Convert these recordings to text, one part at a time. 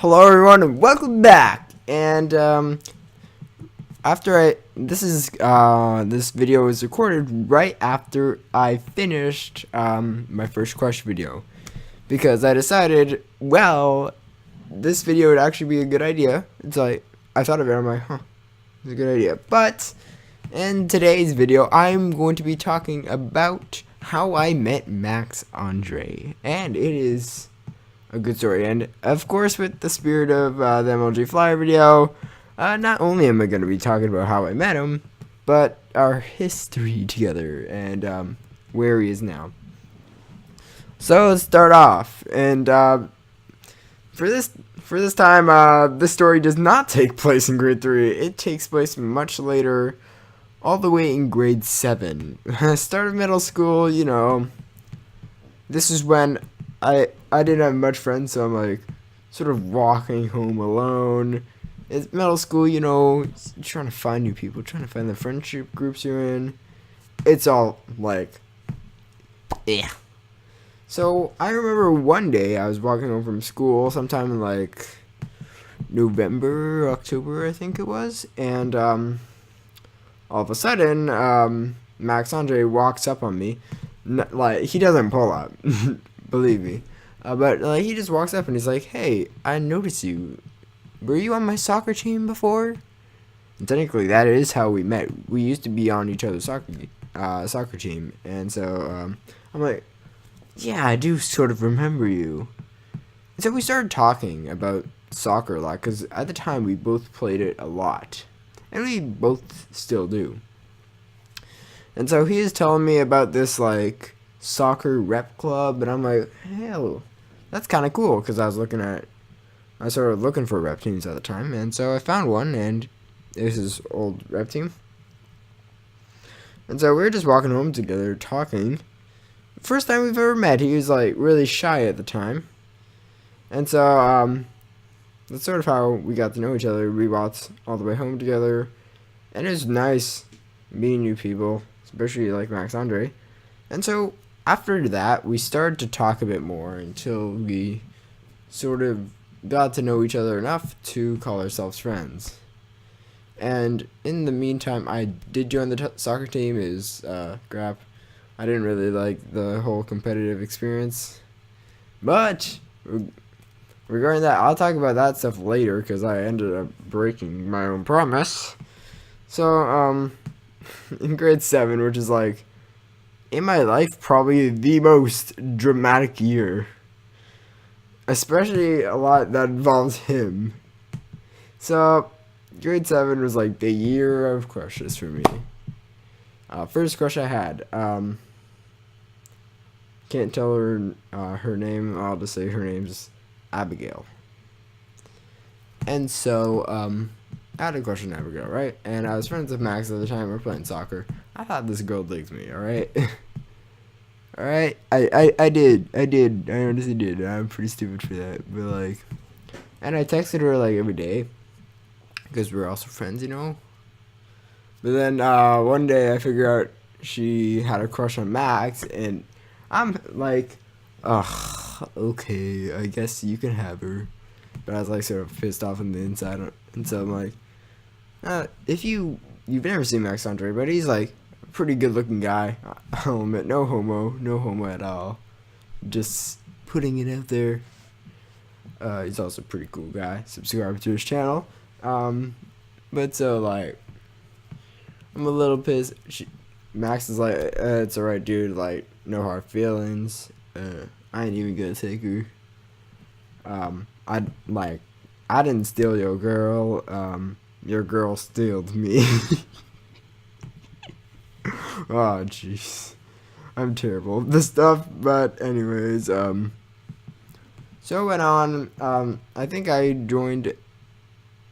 Hello everyone and welcome back. And this video was recorded right after I finished my first crush video, because I decided, well, this video would actually be a good idea. It's like I thought of it, I'm like, it's a good idea. But in today's video I'm going to be talking about how I met Max Andre, and it is a good story. And of course, with the spirit of the MLG Flyer video, not only am I going to be talking about how I met him, but our history together and where he is now. So let's start off. And for this time, this story does not take place in grade 3. It takes place much later, all the way in grade 7. Start of middle school, you know. This is when I didn't have much friends, so I'm like sort of walking home alone. It's middle school, you know, trying to find new people, trying to find the friendship groups you're in. It's all like, yeah. So I remember one day I was walking home from school sometime in like November, October, I think it was, and all of a sudden Max Andre walks up on me. Like, he doesn't pull up, believe me. But like, he just walks up and he's like, "Hey, I noticed you. Were you on my soccer team before?" And technically, that is how we met. We used to be on each other's soccer team. And so I'm like, "Yeah, I do sort of remember you." And so we started talking about soccer a lot, because at the time we both played it a lot, and we both still do. And so he is telling me about this like soccer rep club, and I'm like, hell, that's kind of cool, because I started looking for rep teams at the time, and so I found one, and it was his old rep team. And so we were just walking home together, talking. First time we've ever met. He was like really shy at the time, and so that's sort of how we got to know each other. We walked all the way home together, and it was nice meeting new people, especially like Max Andre. And so after that, we started to talk a bit more until we sort of got to know each other enough to call ourselves friends. And in the meantime, I did join the soccer team. Is crap. I didn't really like the whole competitive experience. But regarding that, I'll talk about that stuff later, because I ended up breaking my own promise. So, in grade 7, which is like, in my life, probably the most dramatic year. Especially a lot that involves him. So, grade 7 was like the year of crushes for me. First crush I had, can't tell her name, I'll just say her name's Abigail. And so, I had a crush on Abigail, right? And I was friends with Max at the time. We were playing soccer. I thought this girl liked me, alright? Alright? I did. I honestly did. I'm pretty stupid for that. But, like, and I texted her, like, every day, because we were also friends, you know? But then, one day I figured out she had a crush on Max, and I'm like, ugh, okay, I guess you can have her. But I was, like, sort of pissed off on the inside, and so I'm like, if you've never seen Max Andre, but he's like a pretty good looking guy. I'll admit, no homo at all. Just putting it out there. He's also a pretty cool guy. Subscribe to his channel. But so like, I'm a little pissed. Max is like, it's alright, dude. Like, no hard feelings. I ain't even gonna take her. I didn't steal your girl. Your girl stealed me. Oh, jeez. I'm terrible at this stuff, but anyways, so it went on. I think I joined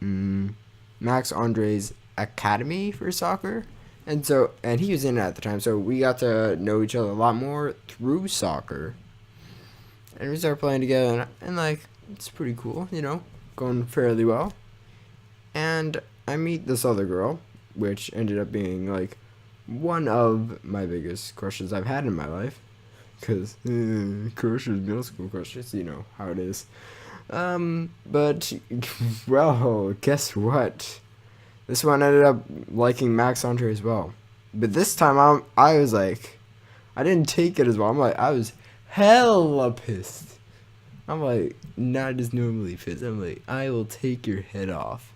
Max Andre's academy for soccer, and he was in it at the time, so we got to know each other a lot more through soccer, and we started playing together, and like, it's pretty cool, you know, going fairly well. And I meet this other girl, which ended up being like one of my biggest crushes I've had in my life. Because crushes, middle school crushes, you know how it is. But well, guess what? This one ended up liking Max Andre as well. But this time I was like, I didn't take it as well. I was hella pissed. I'm like, not as normally pissed. I'm like, I will take your head off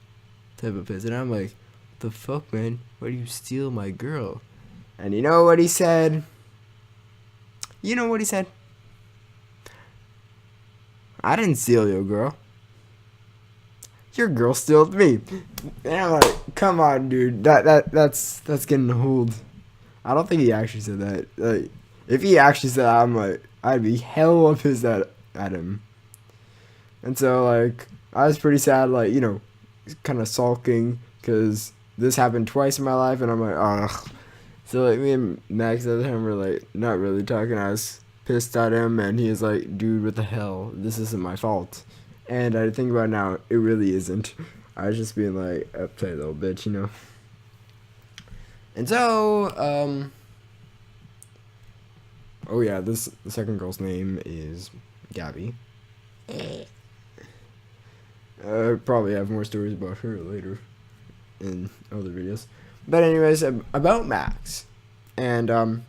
type of pissed. And I'm like, the fuck, man? Why do you steal my girl? And you know what he said? You know what he said? I didn't steal your girl. Your girl stole me. And I'm like, come on, dude. That's getting old. I don't think he actually said that. Like, if he actually said that, I'm like, I'd be hella pissed at him. And so, like, I was pretty sad, like, you know, kind of sulking, because this happened twice in my life, and I'm like, ugh. So, like, me and Max at the time were, like, not really talking. I was pissed at him, and he was like, dude, what the hell? This isn't my fault. And I think about it now, it really isn't. I was just being, like, uptight little bitch, you know? And so, oh yeah, the second girl's name is Gabby. Probably have more stories about her later in other videos. But anyways, about Max. And,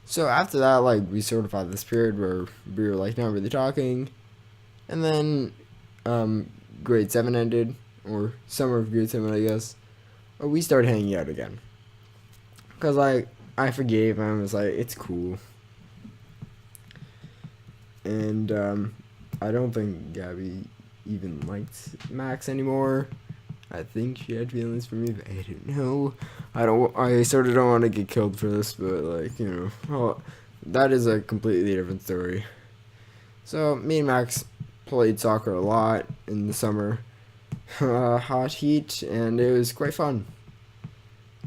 so after that, like, we sort of had this period where we were, like, not really talking. And then, grade 7 ended, or summer of grade 7, I guess. We started hanging out again. Because, like, I forgave him. I was like, it's cool. And, I don't think Gabby even liked Max anymore. I think she had feelings for me, but I don't know. I sort of don't want to get killed for this, but, like, you know, well, that is a completely different story. So, me and Max played soccer a lot in the summer. Hot heat, and it was quite fun.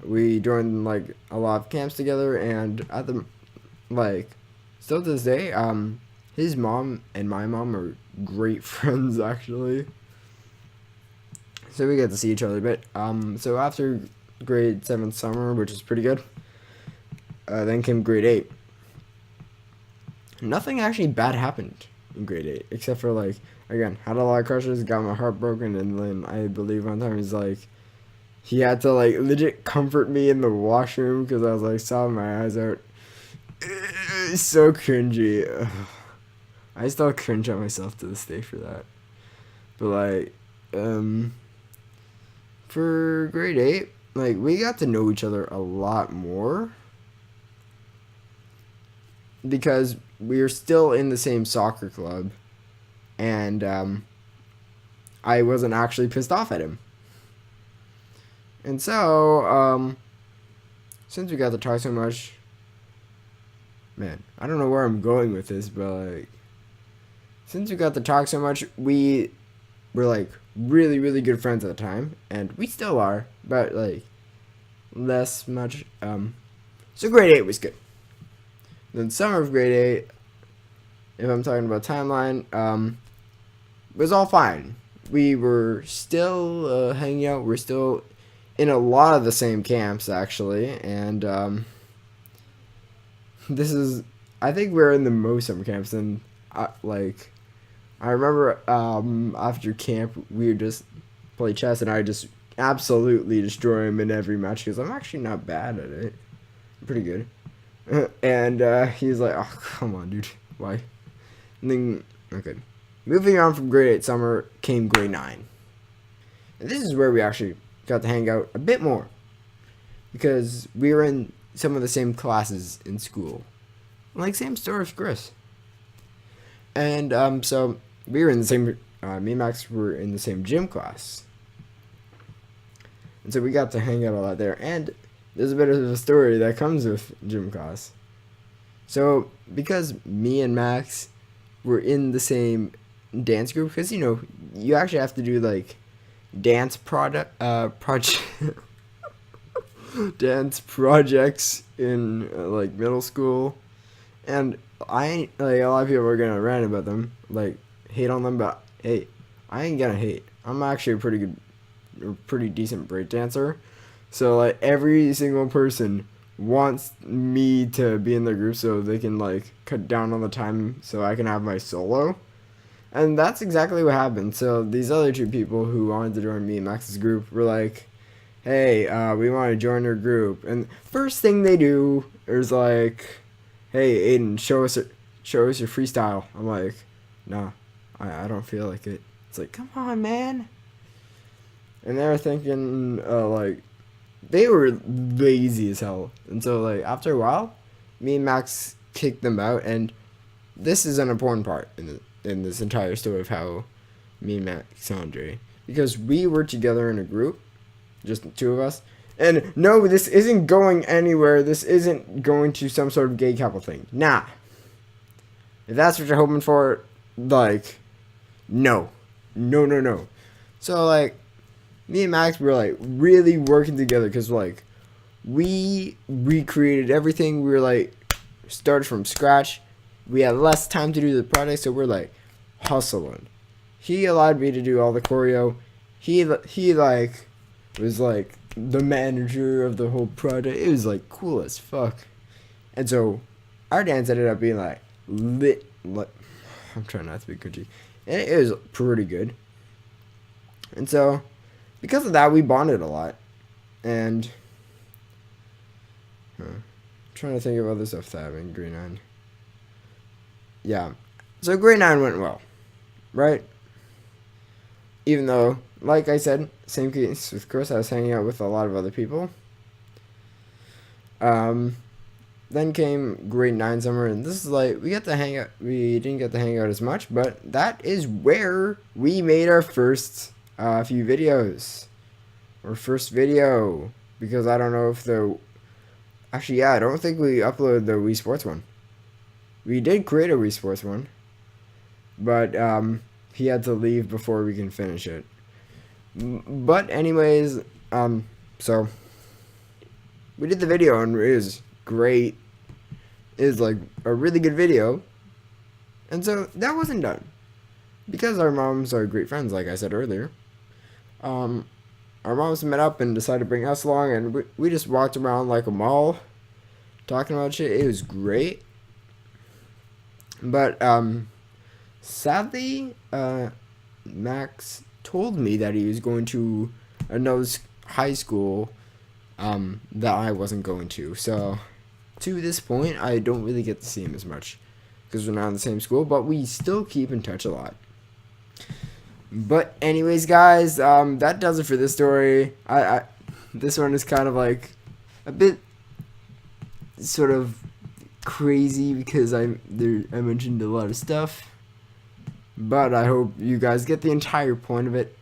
We joined, like, a lot of camps together, and at the, like, still to this day, his mom and my mom are great friends, actually. So we get to see each other a bit. So after grade 7 summer, which is pretty good, then came grade 8. Nothing actually bad happened in grade 8, except for, like, again, had a lot of crushes, got my heart broken, and then I believe one time he's like, he had to, like, legit comfort me in the washroom because I was, like, sobbing my eyes out. It's so cringy. Ugh. I still cringe at myself to this day for that. But, like, for grade 8, like, we got to know each other a lot more. Because we were still in the same soccer club. And, I wasn't actually pissed off at him. And so, since we got to talk so much, man, I don't know where I'm going with this, but, like, since we got to talk so much, we were, like, really, really good friends at the time, and we still are, but, like, less much, so grade 8 was good. Then summer of grade 8, if I'm talking about timeline, was all fine. We were still, hanging out, we're still in a lot of the same camps, actually, and, this is, I think we're in the most summer camps, and, like, I remember, after camp, we would just play chess, and I just absolutely destroy him in every match, because I'm actually not bad at it. I'm pretty good. And, he's like, oh, come on, dude, why? And then, okay. Moving on from grade 8 summer came grade 9. And this is where we actually got to hang out a bit more, because we were in some of the same classes in school. Like, same story as Chris. And, so, we were in the same, me and Max were in the same gym class. And so we got to hang out a lot there. And there's a bit of a story that comes with gym class. So, because me and Max were in the same dance group, because, you know, you actually have to do, like, dance dance projects in, like, middle school. And like, a lot of people are gonna rant about them, like, hate on them, but hey, I ain't gonna hate. I'm actually a pretty decent break dancer. So, like, every single person wants me to be in their group so they can, like, cut down on the time so I can have my solo. And that's exactly what happened. So these other two people who wanted to join me and Max's group were like, hey, we want to join your group. And first thing they do is like, hey, Aiden, show us your freestyle. I'm like, nah, I don't feel like it. It's like, come on, man. And they were thinking, like, they were lazy as hell. And so, like, after a while, me and Max kicked them out. And this is an important part in this entire story of how me and Max and Andre, because we were together in a group, just the two of us. And no, this isn't going anywhere. This isn't going to some sort of gay couple thing. Nah. If that's what you're hoping for, like, no. No. So, like, me and Max were, like, really working together because, like, we recreated everything. We were, like, started from scratch. We had less time to do the project, so we're, like, hustling. He allowed me to do all the choreo. He like, was, like, the manager of the whole project. It was, like, cool as fuck. And so, our dance ended up being, like, lit. I'm trying not to be cringy. And it was pretty good. And so, because of that, we bonded a lot. And, I'm trying to think of other stuff that happened in grade 9. Yeah. So, grade 9 went well. Right? Even though, like I said, same case with Chris, I was hanging out with a lot of other people. Then came grade 9 summer, and this is like, we didn't get to hang out as much, but that is where we made our first few videos. Our first video, because I don't know if actually, yeah, I don't think we uploaded the Wii Sports one. We did create a Wii Sports one, but he had to leave before we can finish it. But anyways, so we did the video, and it was great. It was like a really good video. And so that wasn't done, because our moms are great friends, like I said earlier. Our moms met up and decided to bring us along, and we just walked around like a mall talking about shit. It was great. But sadly, Max told me that he was going to another high school that I wasn't going to. So to this point, I don't really get to see him as much because we're not in the same school, but we still keep in touch a lot. But anyways, guys, that does it for this story. This one is kind of like a bit sort of crazy because I mentioned a lot of stuff, but I hope you guys get the entire point of it.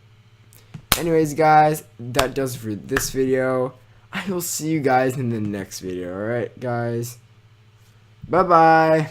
Anyways, guys, that does it for this video. I will see you guys in the next video. Alright, guys, bye bye.